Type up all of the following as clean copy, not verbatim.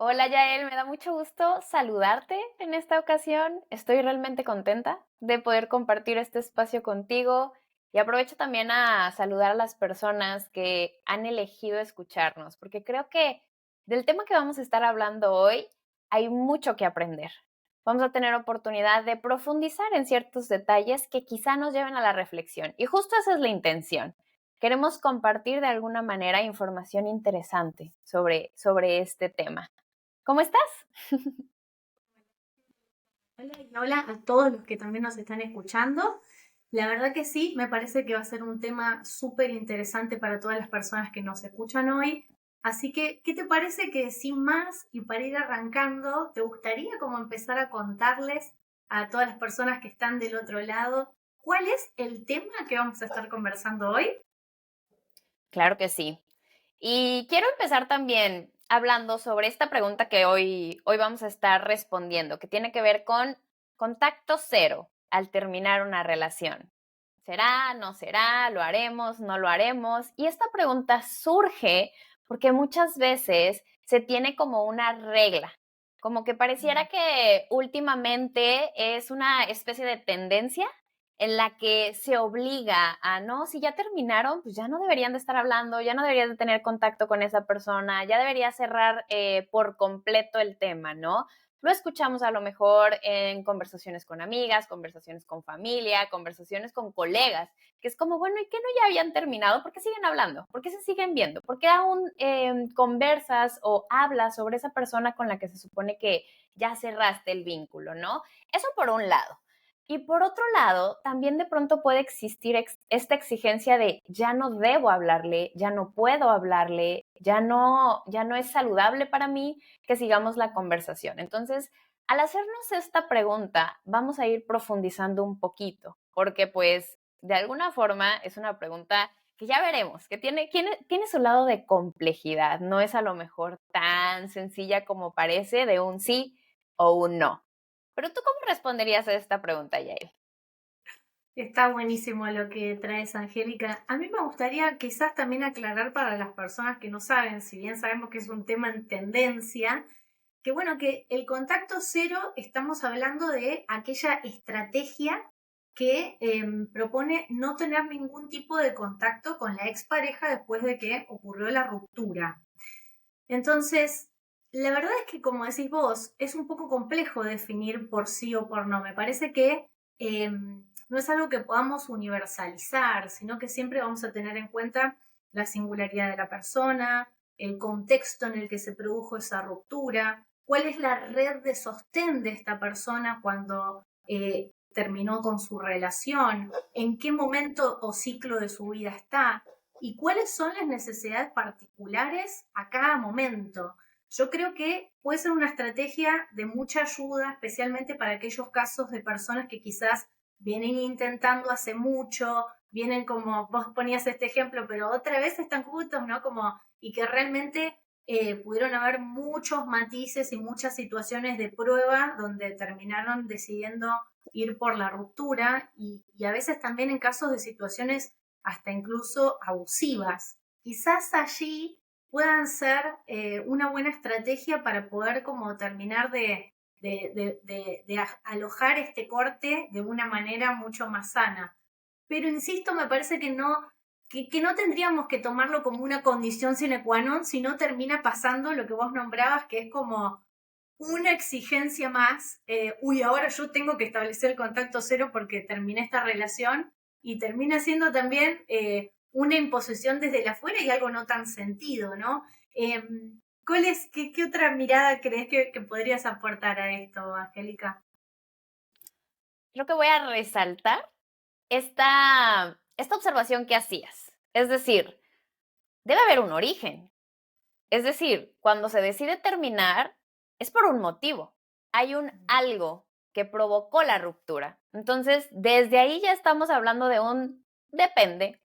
Hola Yael, me da mucho gusto saludarte en esta ocasión. Estoy realmente contenta de poder compartir este espacio contigo y aprovecho también a saludar a las personas que han elegido escucharnos, porque creo que del tema que vamos a estar hablando hoy hay mucho que aprender. Vamos a tener oportunidad de profundizar en ciertos detalles que quizá nos lleven a la reflexión y justo esa es la intención. Queremos compartir de alguna manera información interesante sobre este tema. ¿Cómo estás? Hola y hola a todos los que también nos están escuchando. La verdad que sí, me parece que va a ser un tema súper interesante para todas las personas que nos escuchan hoy. Así que, ¿qué te parece que sin más y para ir arrancando, te gustaría como empezar a contarles a todas las personas que están del otro lado cuál es el tema que vamos a estar conversando hoy? Claro que sí. Y quiero empezar también hablando sobre esta pregunta que hoy vamos a estar respondiendo, que tiene que ver con contacto cero al terminar una relación. ¿Será? ¿No será? ¿Lo haremos? ¿No lo haremos? Y esta pregunta surge porque muchas veces se tiene como una regla, como que pareciera que últimamente es una especie de tendencia en la que se obliga a, no, si ya terminaron, pues ya no deberían de estar hablando, ya no deberías de tener contacto con esa persona, ya debería cerrar por completo el tema, ¿no? Lo escuchamos a lo mejor en conversaciones con amigas, conversaciones con familia, conversaciones con colegas, que es como, bueno, ¿y qué no ya habían terminado? ¿Por qué siguen hablando? ¿Por qué se siguen viendo? ¿Por qué aún conversas o hablas sobre esa persona con la que se supone que ya cerraste el vínculo, ¿no? Eso por un lado. Y por otro lado, también de pronto puede existir esta exigencia de ya no debo hablarle, ya no puedo hablarle, ya no es saludable para mí que sigamos la conversación. Entonces, al hacernos esta pregunta, vamos a ir profundizando un poquito, porque pues de alguna forma es una pregunta que ya veremos, que tiene su lado de complejidad, no es a lo mejor tan sencilla como parece de un sí o un no. Pero tú, ¿cómo responderías a esta pregunta, Yael? Está buenísimo lo que traes, Angélica. A mí me gustaría quizás también aclarar para las personas que no saben, si bien sabemos que es un tema en tendencia, que bueno, que el contacto cero estamos hablando de aquella estrategia que propone no tener ningún tipo de contacto con la expareja después de que ocurrió la ruptura. Entonces, la verdad es que como decís vos, es un poco complejo definir por sí o por no. Me parece que no es algo que podamos universalizar, sino que siempre vamos a tener en cuenta la singularidad de la persona, el contexto en el que se produjo esa ruptura, cuál es la red de sostén de esta persona cuando terminó con su relación, en qué momento o ciclo de su vida está y cuáles son las necesidades particulares a cada momento. Yo creo que puede ser una estrategia de mucha ayuda, especialmente para aquellos casos de personas que quizás vienen intentando hace mucho, vienen como vos ponías este ejemplo, pero otra vez están juntos, ¿no? Como, y que realmente pudieron haber muchos matices y muchas situaciones de prueba donde terminaron decidiendo ir por la ruptura y a veces también en casos de situaciones hasta incluso abusivas. Quizás allí puedan ser una buena estrategia para poder como terminar de alojar este corte de una manera mucho más sana. Pero insisto, me parece que no tendríamos que tomarlo como una condición sine qua non, sino termina pasando lo que vos nombrabas, que es como una exigencia más, uy, ahora yo tengo que establecer el contacto cero porque terminé esta relación y termina siendo también una imposición desde el afuera y algo no tan sentido, ¿no? Eh, qué otra mirada crees que podrías aportar a esto, Angélica? Creo que voy a resaltar esta observación que hacías. Es decir, debe haber un origen. Es decir, cuando se decide terminar, es por un motivo. Hay un algo que provocó la ruptura. Entonces, desde ahí ya estamos hablando de un depende.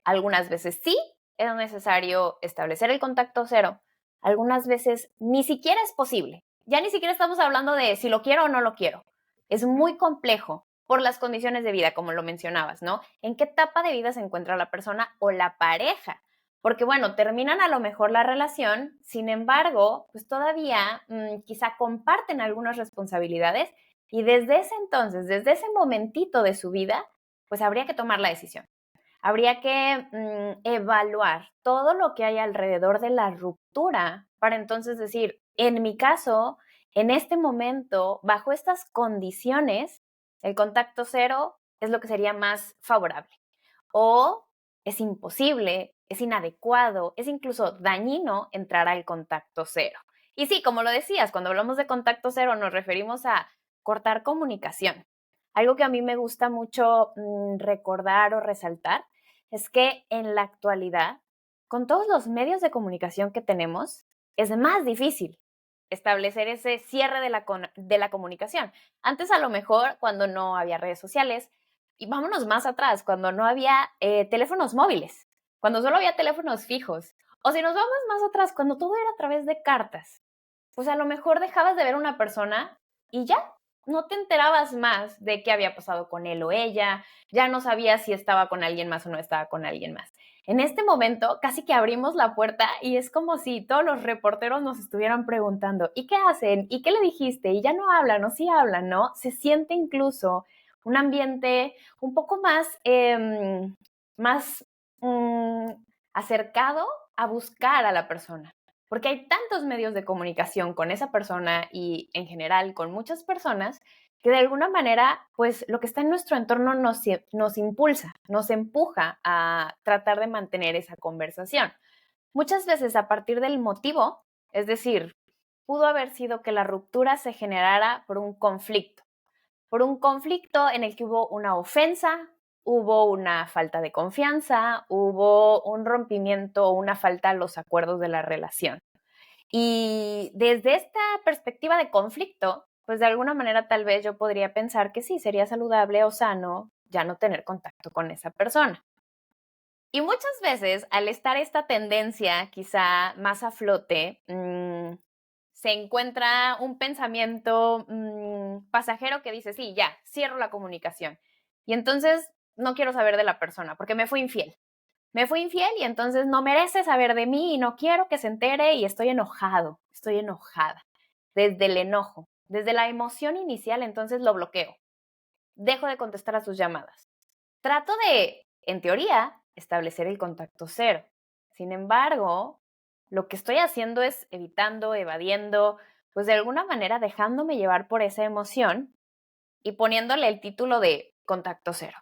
Algunas veces sí es necesario establecer el contacto cero. Algunas veces ni siquiera es posible. Ya ni siquiera estamos hablando de si lo quiero o no lo quiero. Es muy complejo por las condiciones de vida, como lo mencionabas, ¿no? ¿En qué etapa de vida se encuentra la persona o la pareja? porque bueno, terminan a lo mejor la relación, sin embargo, pues todavía quizá comparten algunas responsabilidades y desde ese entonces, desde ese momentito de su vida, pues habría que tomar la decisión. Habría que evaluar todo lo que hay alrededor de la ruptura para entonces decir, en mi caso, en este momento, bajo estas condiciones, el contacto cero es lo que sería más favorable. O es imposible, es inadecuado, es incluso dañino entrar al contacto cero. Y sí, como lo decías, cuando hablamos de contacto cero nos referimos a cortar comunicación. Algo que a mí me gusta mucho recordar o resaltar es que en la actualidad, con todos los medios de comunicación que tenemos, es más difícil establecer ese cierre de la comunicación. Antes a lo mejor, cuando no había redes sociales, y vámonos más atrás, cuando no había teléfonos móviles, cuando solo había teléfonos fijos, o si nos vamos más atrás, cuando todo era a través de cartas, pues a lo mejor dejabas de ver a una persona y ya, no te enterabas más de qué había pasado con él o ella, ya no sabías si estaba con alguien más o no estaba con alguien más. En este momento casi que abrimos la puerta y es como si todos los reporteros nos estuvieran preguntando, ¿y qué hacen? ¿Y qué le dijiste? Y ya no hablan, o sí hablan, ¿no? Se siente incluso un ambiente un poco más acercado a buscar a la persona. Porque hay tantos medios de comunicación con esa persona y en general con muchas personas que de alguna manera, pues lo que está en nuestro entorno nos impulsa, nos empuja a tratar de mantener esa conversación. Muchas veces a partir del motivo, es decir, pudo haber sido que la ruptura se generara por un conflicto en el que hubo una ofensa, hubo una falta de confianza, hubo un rompimiento, una falta a los acuerdos de la relación. Y desde esta perspectiva de conflicto, pues de alguna manera tal vez yo podría pensar que sí, sería saludable o sano ya no tener contacto con esa persona. Y muchas veces, al estar esta tendencia quizá más a flote, se encuentra un pensamiento pasajero que dice, sí, ya, cierro la comunicación. Y entonces no quiero saber de la persona porque me fue infiel. Me fue infiel y entonces no merece saber de mí y no quiero que se entere y estoy enojado, estoy enojada. Desde el enojo, desde la emoción inicial, entonces lo bloqueo. Dejo de contestar a sus llamadas. Trato de, en teoría, establecer el contacto cero. Sin embargo, lo que estoy haciendo es evitando, evadiendo, pues de alguna manera dejándome llevar por esa emoción y poniéndole el título de contacto cero.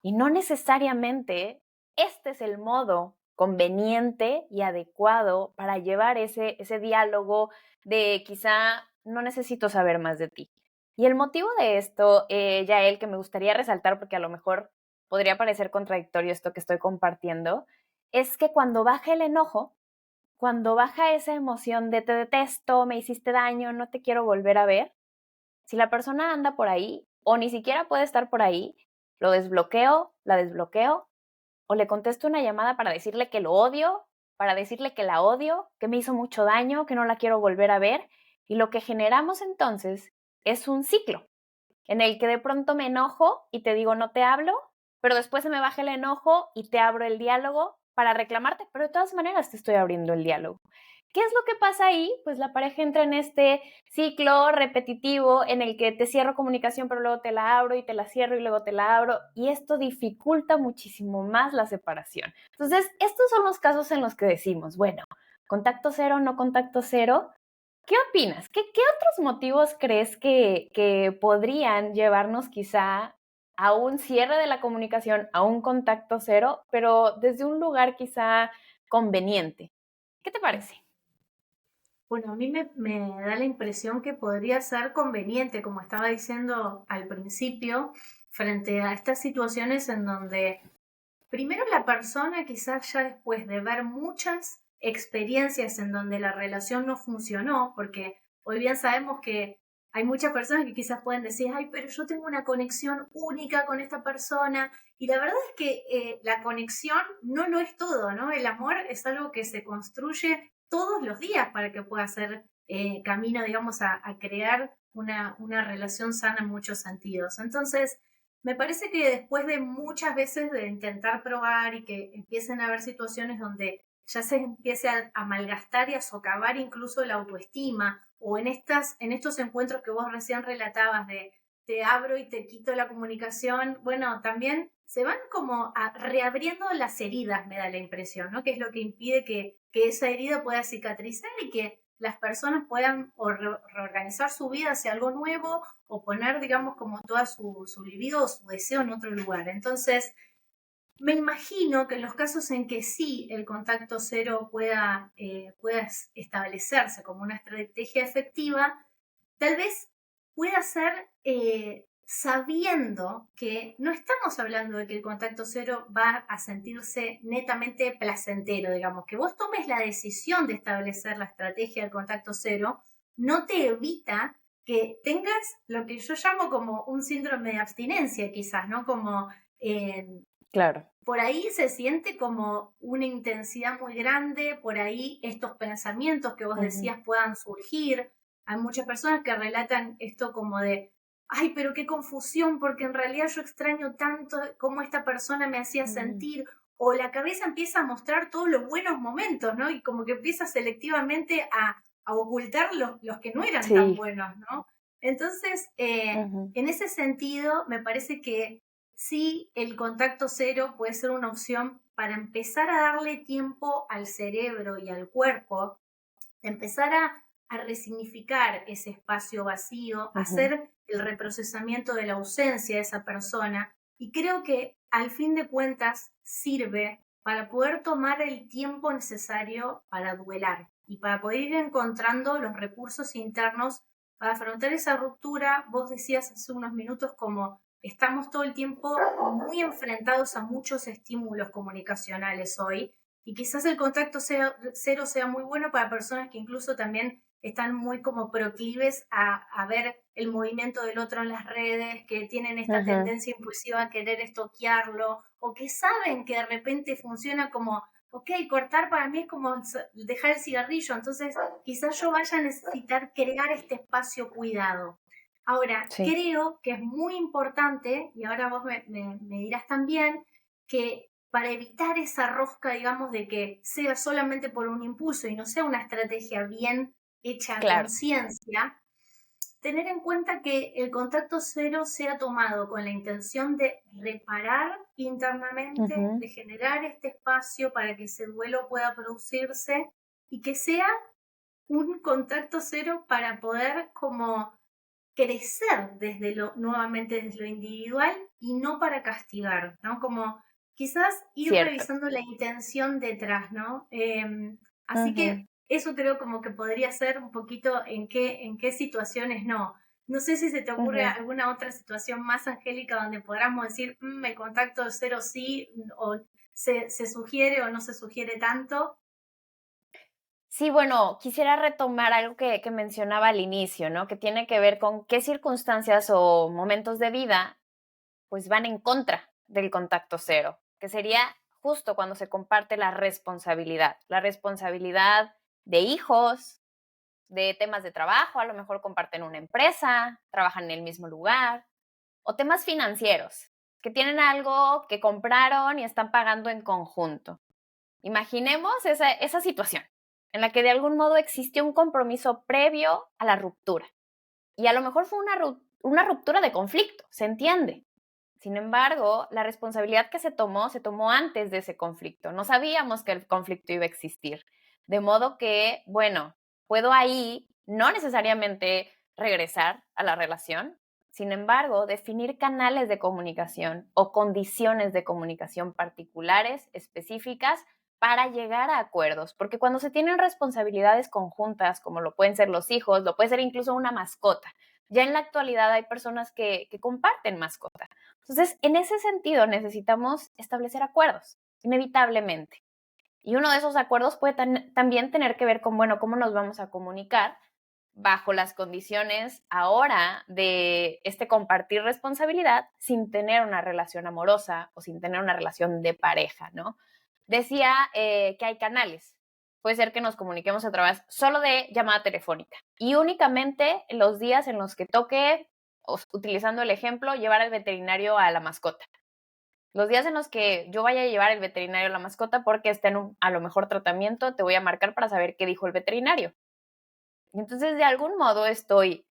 Y no necesariamente este es el modo conveniente y adecuado para llevar ese diálogo de quizá no necesito saber más de ti. Y el motivo de esto, Yael, que me gustaría resaltar porque a lo mejor podría parecer contradictorio esto que estoy compartiendo, es que cuando baja el enojo, cuando baja esa emoción de te detesto, me hiciste daño, no te quiero volver a ver, si la persona anda por ahí o ni siquiera puede estar por ahí, lo desbloqueo, la desbloqueo o le contesto una llamada para decirle que lo odio, para decirle que la odio, que me hizo mucho daño, que no la quiero volver a ver. Y lo que generamos entonces es un ciclo en el que de pronto me enojo y te digo no te hablo, pero después se me baja el enojo y te abro el diálogo para reclamarte, pero de todas maneras te estoy abriendo el diálogo. ¿Qué es lo que pasa ahí? Pues la pareja entra en este ciclo repetitivo en el que te cierro comunicación, pero luego te la abro y te la cierro y luego te la abro, y esto dificulta muchísimo más la separación. Entonces, estos son los casos en los que decimos, bueno, contacto cero, no contacto cero. ¿Qué opinas? ¿Qué otros motivos crees que podrían llevarnos quizá a un cierre de la comunicación, a un contacto cero, pero desde un lugar quizá conveniente? ¿Qué te parece? Bueno, a mí me da la impresión que podría ser conveniente, como estaba diciendo al principio, frente a estas situaciones en donde primero la persona quizás ya después de ver muchas experiencias en donde la relación no funcionó, porque hoy bien sabemos que hay muchas personas que quizás pueden decir, ay, pero yo tengo una conexión única con esta persona, y la verdad es que la conexión no lo es todo, ¿no? El amor es algo que se construye todos los días para que pueda ser camino, digamos, a crear una relación sana en muchos sentidos. Entonces, Me parece que después de muchas veces de intentar probar y que empiecen a haber situaciones donde ya se empiece a malgastar y a socavar incluso la autoestima, o en estos encuentros que vos recién relatabas de te abro y te quito la comunicación, bueno, también se van como reabriendo las heridas, me da la impresión, ¿no? Que es lo que impide que esa herida pueda cicatrizar y que las personas puedan reorganizar su vida hacia algo nuevo o poner, digamos, como toda su libido o su deseo en otro lugar. Entonces, me imagino que en los casos en que sí el contacto cero pueda establecerse como una estrategia efectiva, tal vez pueda ser sabiendo que no estamos hablando de que el contacto cero va a sentirse netamente placentero, digamos, que vos tomes la decisión de establecer la estrategia del contacto cero, no te evita que tengas lo que yo llamo como un síndrome de abstinencia, quizás, ¿no? Como Claro. por ahí se siente como una intensidad muy grande, por ahí estos pensamientos que vos Ujú, decías puedan surgir. Hay muchas personas que relatan esto como de, ay, pero qué confusión, porque en realidad yo extraño tanto cómo esta persona me hacía ujú. sentir, o la cabeza empieza a mostrar todos los buenos momentos, ¿no? Y como que empieza selectivamente a ocultar los que no eran tan Sí. buenos, ¿no? Entonces, Ujú, en ese sentido, me parece que sí, el contacto cero puede ser una opción para empezar a darle tiempo al cerebro y al cuerpo, de empezar a resignificar ese espacio vacío, ujú. hacer el reprocesamiento de la ausencia de esa persona. Y creo que al fin de cuentas sirve para poder tomar el tiempo necesario para duelar y para poder ir encontrando los recursos internos para afrontar esa ruptura. Vos decías hace unos minutos como estamos todo el tiempo muy enfrentados a muchos estímulos comunicacionales hoy y quizás el contacto cero sea muy bueno para personas que incluso también están muy como proclives a ver el movimiento del otro en las redes, que tienen esta Ujú. tendencia impulsiva a querer estoquearlo, o que saben que de repente funciona como, ok, cortar para mí es como dejar el cigarrillo, entonces quizás yo vaya a necesitar crear este espacio cuidado. Ahora, Sí. creo que es muy importante, y ahora vos me dirás también, que para evitar esa rosca, digamos, de que sea solamente por un impulso y no sea una estrategia bien hecha a Claro. conciencia, tener en cuenta que el contacto cero sea tomado con la intención de reparar internamente, Ujú. de generar este espacio para que ese duelo pueda producirse y que sea un contacto cero para poder como crecer desde nuevamente desde lo individual y no para castigar, ¿no? Como quizás ir Cierto. revisando la intención detrás, ¿no? Así Ujú. que eso creo como que podría ser un poquito en qué situaciones no. No sé si se te ocurre Ujú. alguna otra situación más, Angélica, donde podamos decir, el contacto cero sí, o se sugiere o no se sugiere tanto. Sí, bueno, quisiera retomar algo que mencionaba al inicio, ¿no? Que tiene que ver con qué circunstancias o momentos de vida, pues, van en contra del contacto cero, que sería justo cuando se comparte la responsabilidad de hijos, de temas de trabajo, a lo mejor comparten una empresa, trabajan en el mismo lugar, o temas financieros, que tienen algo que compraron y están pagando en conjunto. Imaginemos esa situación en la que de algún modo existió un compromiso previo a la ruptura. Y a lo mejor fue una ruptura de conflicto, se entiende. Sin embargo, la responsabilidad que se tomó antes de ese conflicto. No sabíamos que el conflicto iba a existir. De modo que, bueno, puedo ahí no necesariamente regresar a la relación, sin embargo, definir canales de comunicación o condiciones de comunicación particulares, específicas, para llegar a acuerdos. Porque cuando se tienen responsabilidades conjuntas, como lo pueden ser los hijos, lo puede ser incluso una mascota. Ya en la actualidad hay personas que comparten mascotas. Entonces, en ese sentido, necesitamos establecer acuerdos, inevitablemente. Y uno de esos acuerdos puede también tener que ver con, bueno, cómo nos vamos a comunicar bajo las condiciones ahora de este compartir responsabilidad sin tener una relación amorosa o sin tener una relación de pareja, ¿no? Decía que hay canales. Puede ser que nos comuniquemos a través solo de llamada telefónica y únicamente en los días en los que toque utilizando el ejemplo, llevar al veterinario a la mascota. Los días en los que yo vaya a llevar al veterinario a la mascota porque esté en a lo mejor tratamiento, te voy a marcar para saber qué dijo el veterinario. Y entonces, de algún modo, estoy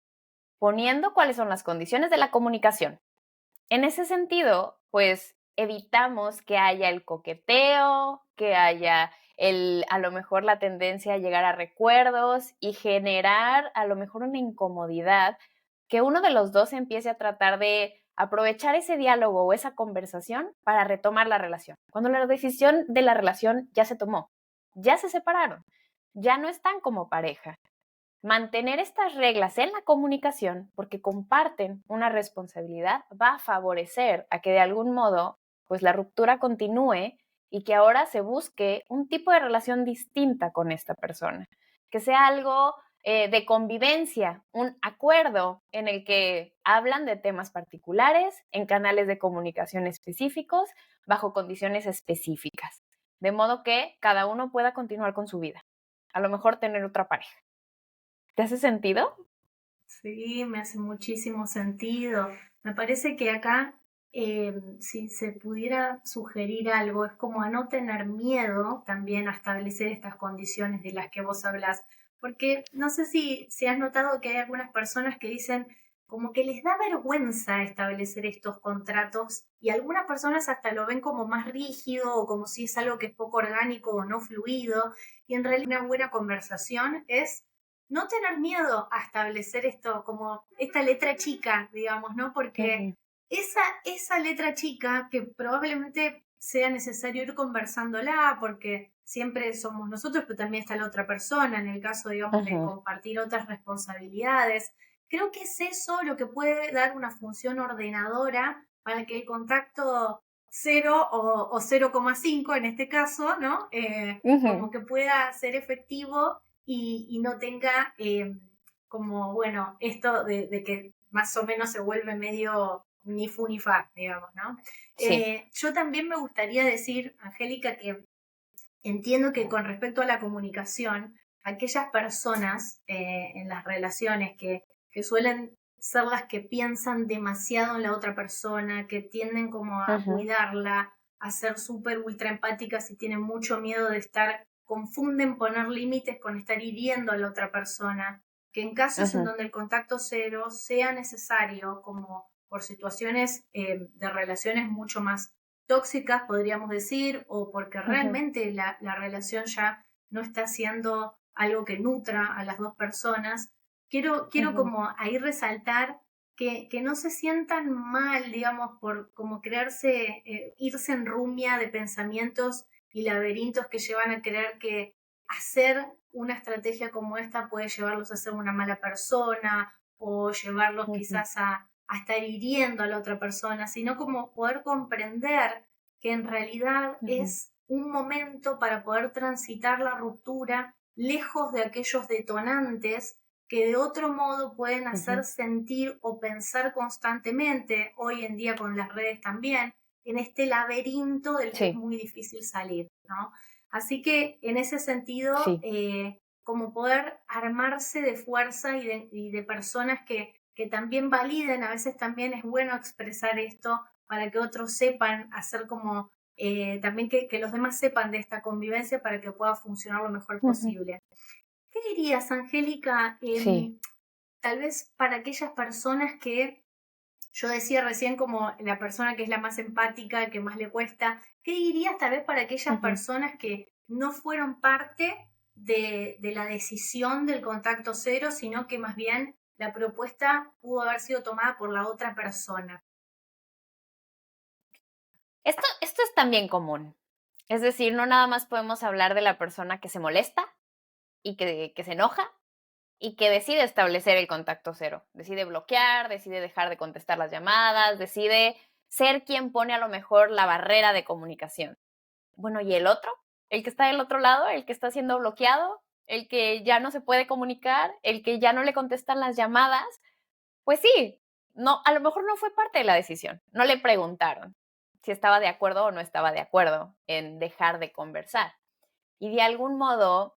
poniendo cuáles son las condiciones de la comunicación. En ese sentido, pues evitamos que haya el coqueteo, que haya a lo mejor la tendencia a llegar a recuerdos y generar a lo mejor una incomodidad, que uno de los dos empiece a tratar de aprovechar ese diálogo o esa conversación para retomar la relación. Cuando la decisión de la relación ya se tomó, ya se separaron, ya no están como pareja. Mantener estas reglas en la comunicación, porque comparten una responsabilidad, va a favorecer a que de algún modo, pues la ruptura continúe y que ahora se busque un tipo de relación distinta con esta persona, que sea algo de convivencia, un acuerdo en el que hablan de temas particulares en canales de comunicación específicos, bajo condiciones específicas, de modo que cada uno pueda continuar con su vida, a lo mejor tener otra pareja. ¿Te hace sentido? Sí, me hace muchísimo sentido. Me parece que acá, si se pudiera sugerir algo, es como a no tener miedo también a establecer estas condiciones de las que vos hablas. Porque no sé si has notado que hay algunas personas que dicen como que les da vergüenza establecer estos contratos y algunas personas hasta lo ven como más rígido o como si es algo que es poco orgánico o no fluido. Y en realidad una buena conversación es no tener miedo a establecer esto como esta letra chica, digamos, ¿no? Porque Ujú, esa letra chica que probablemente sea necesario ir conversándola, porque siempre somos nosotros, pero también está la otra persona, en el caso, digamos, de ujú, compartir otras responsabilidades. Creo que es eso lo que puede dar una función ordenadora para que el contacto cero o 0,5 en este caso, ¿no? Como ujú. que pueda ser efectivo y no tenga como, bueno, esto de que más o menos se vuelve medio ni fu ni fa, digamos, ¿no? Sí. Yo también me gustaría decir, Angélica, que entiendo que con respecto a la comunicación, aquellas personas en las relaciones que suelen ser las que piensan demasiado en la otra persona, que tienden como a Ujú, cuidarla, a ser súper ultra empáticas y tienen mucho miedo de estar, confunden poner límites con estar hiriendo a la otra persona, que en casos en ujú, donde el contacto cero sea necesario, como por situaciones de relaciones mucho más tóxicas, podríamos decir, o porque ujú, realmente la relación ya no está siendo algo que nutra a las dos personas, quiero ujú, como ahí resaltar que no se sientan mal, digamos, por como crearse, irse en rumia de pensamientos y laberintos que llevan a creer que hacer una estrategia como esta puede llevarlos a ser una mala persona o llevarlos ujú, quizás a estar hiriendo a la otra persona, sino como poder comprender que en realidad ujú, es un momento para poder transitar la ruptura lejos de aquellos detonantes que de otro modo pueden hacer ujú. sentir o pensar constantemente, hoy en día con las redes también, en este laberinto del que es Sí, muy difícil salir, ¿no? Así que en ese sentido, sí. como poder armarse de fuerza y de personas que también validen, a veces también es bueno expresar esto para que otros sepan hacer como, también que los demás sepan de esta convivencia para que pueda funcionar lo mejor Ujú, posible. ¿Qué dirías, Angélica? sí. Tal vez para aquellas personas que yo decía recién como la persona que es la más empática, que más le cuesta, ¿qué dirías tal vez para aquellas Ujú. personas que no fueron parte de la decisión del contacto cero, sino que más bien la propuesta pudo haber sido tomada por la otra persona? Esto es también común. Es decir, no nada más podemos hablar de la persona que se molesta y que se enoja y que decide establecer el contacto cero. Decide bloquear, decide dejar de contestar las llamadas, decide ser quien pone a lo mejor la barrera de comunicación. Bueno, ¿y el otro? El que está del otro lado, el que está siendo bloqueado, el que ya no se puede comunicar, el que ya no le contestan las llamadas. Pues sí, no, a lo mejor no fue parte de la decisión. No le preguntaron si estaba de acuerdo o no estaba de acuerdo en dejar de conversar. Y de algún modo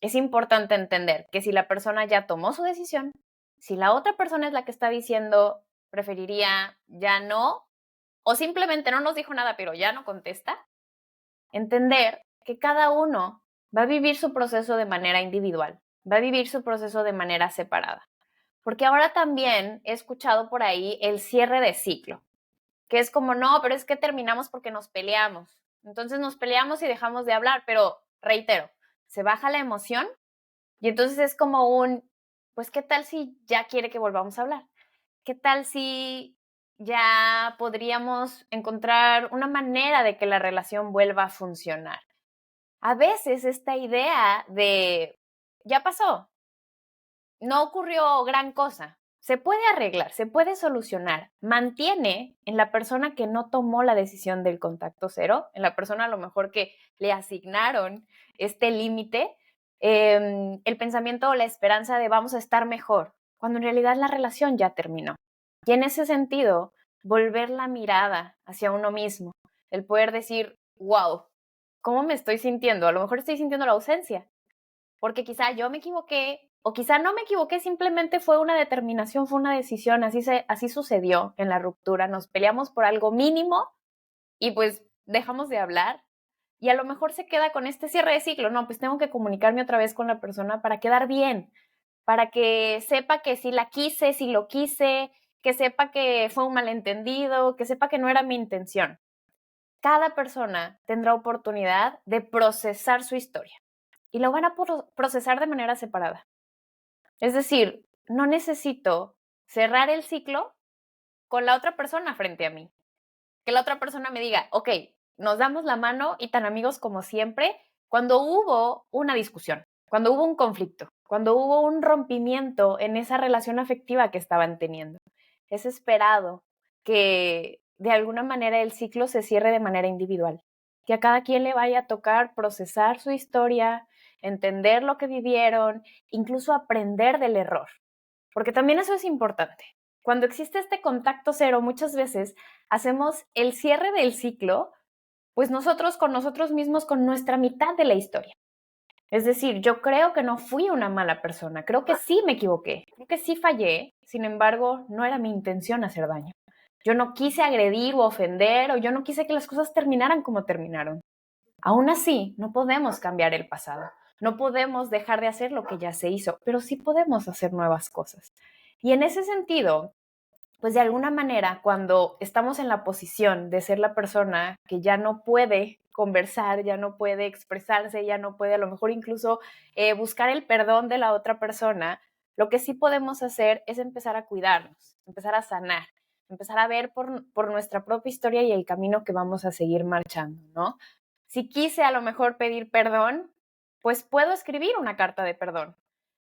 es importante entender que si la persona ya tomó su decisión, Si la otra persona es la que está diciendo, preferiría ya no, o simplemente no nos dijo nada, pero ya no contesta, entender que cada uno va a vivir su proceso de manera individual, va a vivir su proceso de manera separada. Porque ahora también he escuchado por ahí el cierre de ciclo, que es como, no, pero es que terminamos porque nos peleamos. Entonces nos peleamos y dejamos de hablar, pero reitero, se baja la emoción y entonces es como pues, ¿qué tal si ya quiere que volvamos a hablar? ¿Qué tal si ya podríamos encontrar una manera de que la relación vuelva a funcionar? A veces esta idea de, ya pasó, no ocurrió gran cosa, se puede arreglar, se puede solucionar, mantiene en la persona que no tomó la decisión del contacto cero, en la persona a lo mejor que le asignaron este límite, el pensamiento o la esperanza de vamos a estar mejor, cuando en realidad la relación ya terminó. Y en ese sentido, volver la mirada hacia uno mismo, el poder decir, wow, ¿cómo me estoy sintiendo? A lo mejor estoy sintiendo la ausencia, porque quizá yo me equivoqué o quizá no me equivoqué, simplemente fue una determinación, fue una decisión, así sucedió en la ruptura, nos peleamos por algo mínimo y pues dejamos de hablar y a lo mejor se queda con este cierre de ciclo, no, pues tengo que comunicarme otra vez con la persona para quedar bien, para que sepa que sí la quise, sí lo quise, que sepa que fue un malentendido, que sepa que no era mi intención. Cada persona tendrá oportunidad de procesar su historia y lo van a procesar de manera separada. Es decir, no necesito cerrar el ciclo con la otra persona frente a mí. Que la otra persona me diga, ok, nos damos la mano y tan amigos como siempre, cuando hubo una discusión, cuando hubo un conflicto, cuando hubo un rompimiento en esa relación afectiva que estaban teniendo. Es esperado que de alguna manera el ciclo se cierre de manera individual, que a cada quien le vaya a tocar procesar su historia, entender lo que vivieron, incluso aprender del error, porque también eso es importante. Cuando existe este contacto cero, muchas veces hacemos el cierre del ciclo, pues nosotros con nosotros mismos, con nuestra mitad de la historia. Es decir, yo creo que no fui una mala persona, creo que sí me equivoqué, creo que sí fallé, sin embargo, no era mi intención hacer daño. Yo no quise agredir o ofender, o yo no quise que las cosas terminaran como terminaron. Aún así, no podemos cambiar el pasado, no podemos dejar de hacer lo que ya se hizo, pero sí podemos hacer nuevas cosas. Y en ese sentido, pues de alguna manera, cuando estamos en la posición de ser la persona que ya no puede conversar, ya no puede expresarse, ya no puede a lo mejor incluso buscar el perdón de la otra persona, lo que sí podemos hacer es empezar a cuidarnos, empezar a sanar, empezar a ver por nuestra propia historia y el camino que vamos a seguir marchando, ¿no? Si quise a lo mejor pedir perdón, pues puedo escribir una carta de perdón.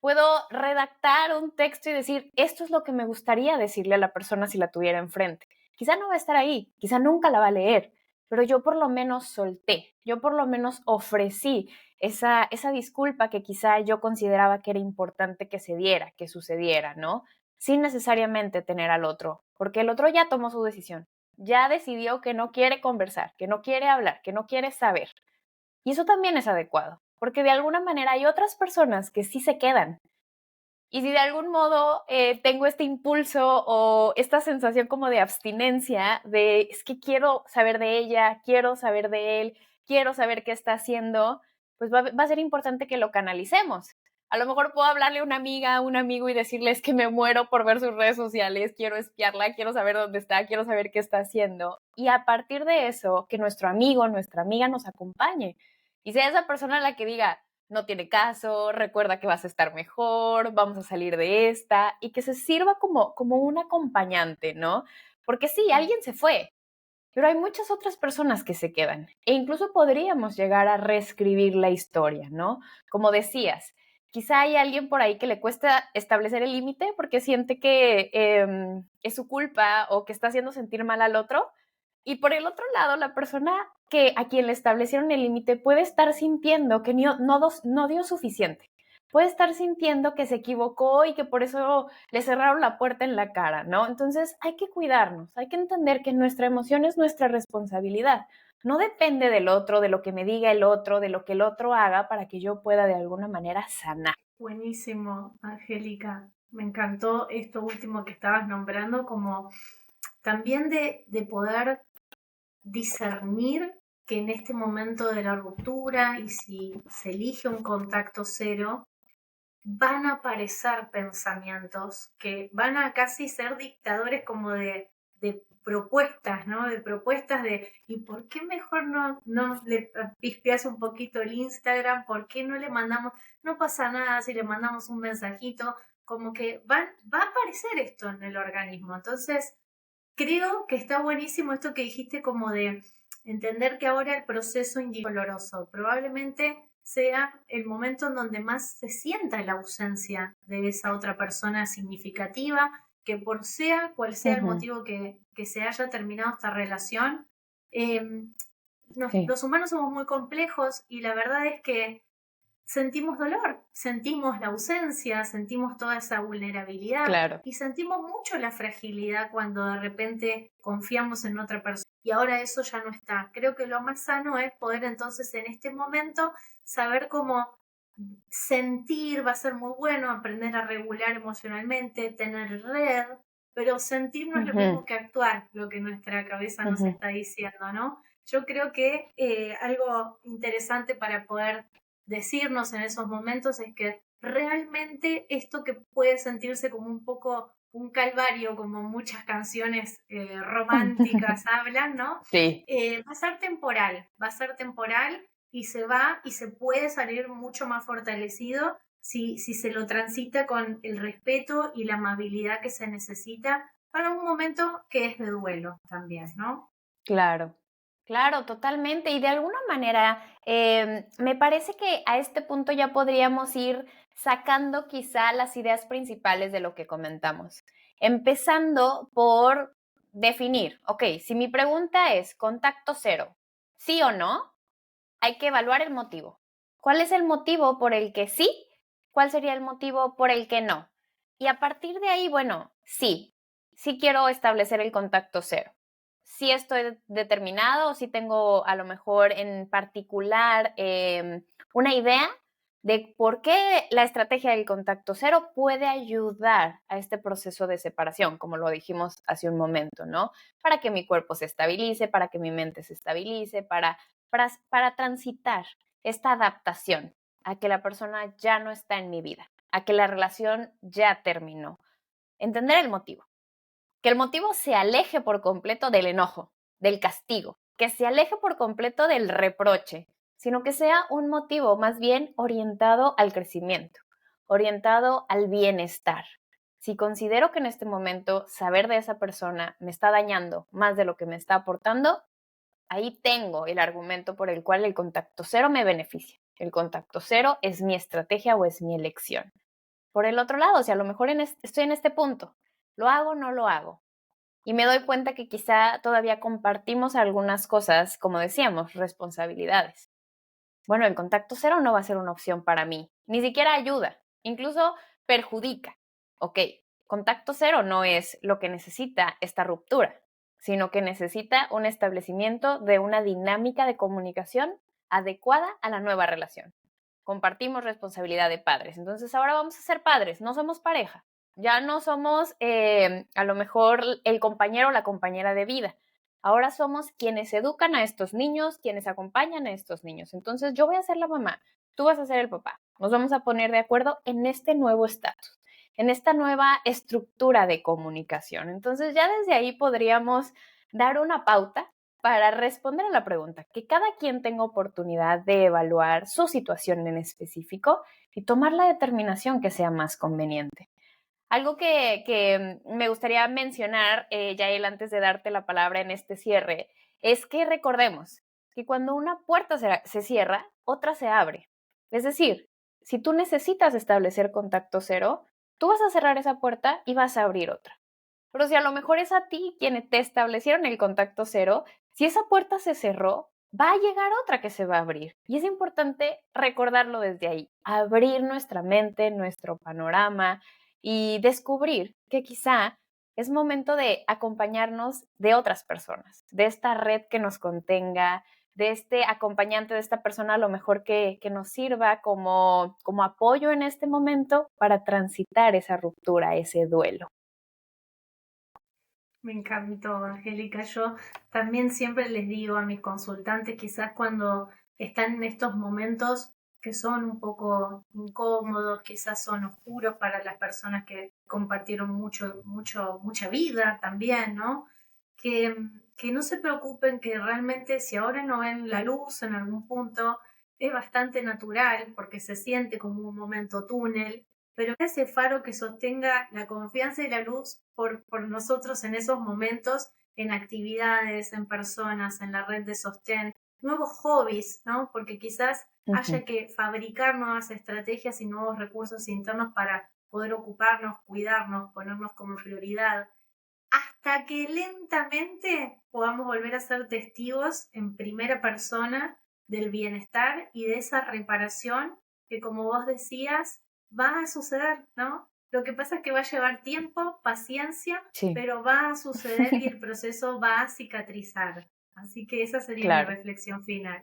Puedo redactar un texto y decir, esto es lo que me gustaría decirle a la persona si la tuviera enfrente. Quizá no va a estar ahí, quizá nunca la va a leer, pero yo por lo menos solté, yo por lo menos ofrecí esa disculpa que quizá yo consideraba que era importante que se diera, que sucediera, ¿no? Sin necesariamente tener al otro, porque el otro ya tomó su decisión, ya decidió que no quiere conversar, que no quiere hablar, que no quiere saber. Y eso también es adecuado, porque de alguna manera hay otras personas que sí se quedan. Y si de algún modo tengo este impulso o esta sensación como de abstinencia, de es que quiero saber de ella, quiero saber de él, quiero saber qué está haciendo, pues va a ser importante que lo canalicemos. A lo mejor puedo hablarle a una amiga, a un amigo y decirles que me muero por ver sus redes sociales, quiero espiarla, quiero saber dónde está, quiero saber qué está haciendo. Y a partir de eso, que nuestro amigo, nuestra amiga nos acompañe. Y sea esa persona la que diga, no tiene caso, recuerda que vas a estar mejor, vamos a salir de esta, y que se sirva como un acompañante, ¿no? Porque sí, alguien se fue, pero hay muchas otras personas que se quedan e incluso podríamos llegar a reescribir la historia, ¿no? Como decías, quizá hay alguien por ahí que le cuesta establecer el límite porque siente que es su culpa o que está haciendo sentir mal al otro. Y por el otro lado, la persona que a quien le establecieron el límite puede estar sintiendo que no dio suficiente. Puede estar sintiendo que se equivocó y que por eso le cerraron la puerta en la cara, ¿no? Entonces hay que cuidarnos, hay que entender que nuestra emoción es nuestra responsabilidad. No depende del otro, de lo que me diga el otro, de lo que el otro haga para que yo pueda de alguna manera sanar. Buenísimo, Angélica. Me encantó esto último que estabas nombrando, como también de poder discernir que en este momento de la ruptura y si se elige un contacto cero, van a aparecer pensamientos que van a casi ser dictadores como de propuestas, ¿no? De propuestas de, ¿y por qué mejor no le pispeas un poquito el Instagram? ¿Por qué no le mandamos? No pasa nada si le mandamos un mensajito, como que va a aparecer esto en el organismo. Entonces, creo que está buenísimo esto que dijiste como de entender que ahora el proceso doloroso probablemente sea el momento en donde más se sienta la ausencia de esa otra persona significativa, que por sea cual sea el Ujú, motivo que se haya terminado esta relación, eh, sí, los humanos somos muy complejos y la verdad es que sentimos dolor, sentimos la ausencia, sentimos toda esa vulnerabilidad claro. y sentimos mucho la fragilidad cuando de repente confiamos en otra persona y ahora eso ya no está. Creo que lo más sano es poder entonces en este momento saber cómo sentir, va a ser muy bueno, aprender a regular emocionalmente, tener red, pero sentir no es lo Ujú, mismo que actuar, lo que nuestra cabeza nos ujú, está diciendo, ¿no? Yo creo que algo interesante para poder decirnos en esos momentos es que realmente esto que puede sentirse como un poco un calvario, como muchas canciones románticas hablan, ¿no? sí. Va a ser temporal y se va y se puede salir mucho más fortalecido si se lo transita con el respeto y la amabilidad que se necesita para un momento que es de duelo también, ¿no? Claro, claro, totalmente. Y de alguna manera, me parece que a este punto ya podríamos ir sacando quizá las ideas principales de lo que comentamos. Empezando por definir, ok, si mi pregunta es contacto cero, sí o no, hay que evaluar el motivo. ¿Cuál es el motivo por el que sí? ¿Cuál sería el motivo por el que no? Y a partir de ahí, bueno, sí, sí quiero establecer el contacto cero. Sí estoy determinado o sí tengo a lo mejor en particular una idea de por qué la estrategia del contacto cero puede ayudar a este proceso de separación, como lo dijimos hace un momento, ¿no? Para que mi cuerpo se estabilice, para que mi mente se estabilice, para transitar esta adaptación a que la persona ya no está en mi vida, a que la relación ya terminó. Entender el motivo. Que el motivo se aleje por completo del enojo, del castigo, que se aleje por completo del reproche, sino que sea un motivo más bien orientado al crecimiento, orientado al bienestar. Si considero que en este momento saber de esa persona me está dañando más de lo que me está aportando, ahí tengo el argumento por el cual el contacto cero me beneficia. El contacto cero es mi estrategia o es mi elección. Por el otro lado, si a lo mejor estoy en este punto, ¿lo hago o no lo hago? Y me doy cuenta que quizá todavía compartimos algunas cosas, como decíamos, responsabilidades. Bueno, el contacto cero no va a ser una opción para mí, ni siquiera ayuda, incluso perjudica. Ok, contacto cero no es lo que necesita esta ruptura, sino que necesita un establecimiento de una dinámica de comunicación adecuada a la nueva relación. Compartimos responsabilidad de padres, entonces ahora vamos a ser padres, no somos pareja, ya no somos a lo mejor el compañero o la compañera de vida. Ahora somos quienes educan a estos niños, quienes acompañan a estos niños. Entonces yo voy a ser la mamá, tú vas a ser el papá. Nos vamos a poner de acuerdo en este nuevo estatus, en esta nueva estructura de comunicación. Entonces ya desde ahí podríamos dar una pauta para responder a la pregunta, que cada quien tenga oportunidad de evaluar su situación en específico y tomar la determinación que sea más conveniente. Algo que me gustaría mencionar, Yael, antes de darte la palabra en este cierre, es que recordemos que cuando una puerta se cierra, otra se abre. Es decir, si tú necesitas establecer contacto cero, tú vas a cerrar esa puerta y vas a abrir otra. Pero si a lo mejor es a ti quienes te establecieron el contacto cero, si esa puerta se cerró, va a llegar otra que se va a abrir. Y es importante recordarlo desde ahí, abrir nuestra mente, nuestro panorama y descubrir que quizá es momento de acompañarnos de otras personas, de esta red que nos contenga, de este acompañante, de esta persona a lo mejor que nos sirva como apoyo en este momento para transitar esa ruptura, ese duelo. Me encantó, Angélica. Yo también siempre les digo a mis consultantes, quizás cuando están en estos momentos que son un poco incómodos, quizás son oscuros para las personas que compartieron mucha vida también, ¿no? Que no se preocupen, que realmente si ahora no ven la luz en algún punto, es bastante natural porque se siente como un momento túnel, pero ese faro que sostenga la confianza y la luz por nosotros en esos momentos, en actividades, en personas, en la red de sostén, nuevos hobbies, ¿no? Porque quizás haya que fabricar nuevas estrategias y nuevos recursos internos para poder ocuparnos, cuidarnos, ponernos como prioridad, hasta que lentamente podamos volver a ser testigos en primera persona del bienestar y de esa reparación que, como vos decías, va a suceder, ¿no? Lo que pasa es que va a llevar tiempo, paciencia, Sí. pero va a suceder y el proceso va a cicatrizar. Así que esa sería mi Claro. reflexión final.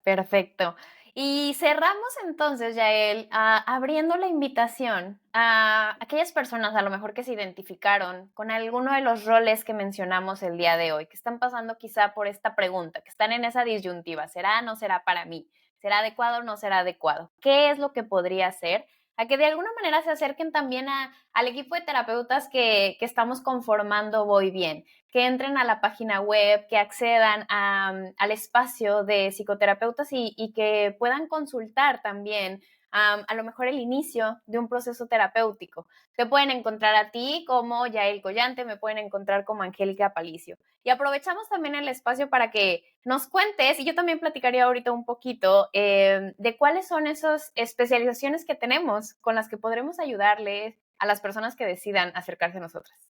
Perfecto. Y cerramos entonces, Yael, abriendo la invitación a aquellas personas a lo mejor que se identificaron con alguno de los roles que mencionamos el día de hoy, que están pasando quizá por esta pregunta, que están en esa disyuntiva, ¿será o no será para mí? ¿Será adecuado o no será adecuado? ¿Qué es lo que podría hacer? A que de alguna manera se acerquen también al equipo de terapeutas que estamos conformando Voy Bien, que entren a la página web, que accedan al espacio de psicoterapeutas y que puedan consultar también a lo mejor el inicio de un proceso terapéutico. Te pueden encontrar a ti como Yael Collante, me pueden encontrar como Angélica Aparicio. Y aprovechamos también el espacio para que nos cuentes, y yo también platicaría ahorita un poquito de cuáles son esas especializaciones que tenemos con las que podremos ayudarles a las personas que decidan acercarse a nosotras.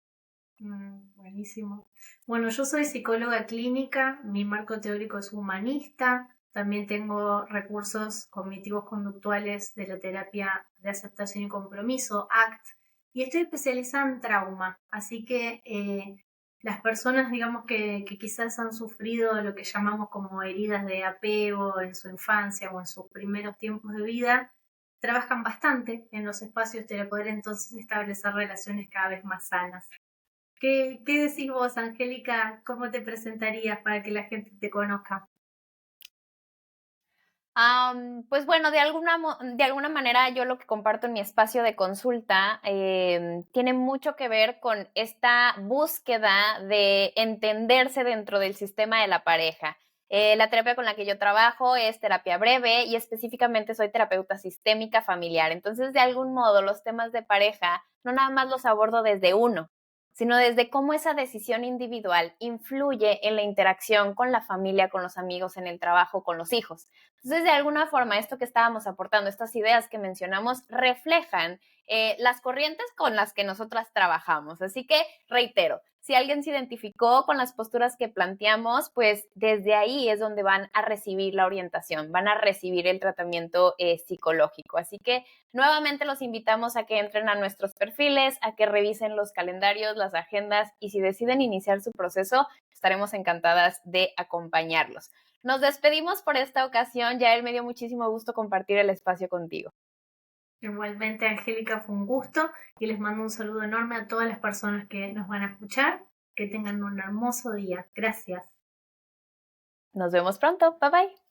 Buenísimo. Bueno, yo soy psicóloga clínica, mi marco teórico es humanista, también tengo recursos cognitivos conductuales de la terapia de aceptación y compromiso, ACT, y estoy especializada en trauma, así que las personas, digamos, que quizás han sufrido lo que llamamos como heridas de apego en su infancia o en sus primeros tiempos de vida, trabajan bastante en los espacios para poder entonces establecer relaciones cada vez más sanas. ¿Qué decís vos, Angélica? ¿Cómo te presentarías para que la gente te conozca? Pues bueno, de alguna manera yo lo que comparto en mi espacio de consulta tiene mucho que ver con esta búsqueda de entenderse dentro del sistema de la pareja. La terapia con la que yo trabajo es terapia breve y específicamente soy terapeuta sistémica familiar. Entonces, de algún modo, los temas de pareja no nada más los abordo desde uno, sino desde cómo esa decisión individual influye en la interacción con la familia, con los amigos, en el trabajo, con los hijos. Entonces, de alguna forma, esto que estábamos aportando, estas ideas que mencionamos, reflejan las corrientes con las que nosotras trabajamos. Así que, reitero, si alguien se identificó con las posturas que planteamos, pues desde ahí es donde van a recibir la orientación, van a recibir el tratamiento psicológico. Así que nuevamente los invitamos a que entren a nuestros perfiles, a que revisen los calendarios, las agendas y si deciden iniciar su proceso, estaremos encantadas de acompañarlos. Nos despedimos por esta ocasión. Yael, me dio muchísimo gusto compartir el espacio contigo. Igualmente, Angélica, fue un gusto y les mando un saludo enorme a todas las personas que nos van a escuchar. Que tengan un hermoso día. Gracias. Nos vemos pronto. Bye bye.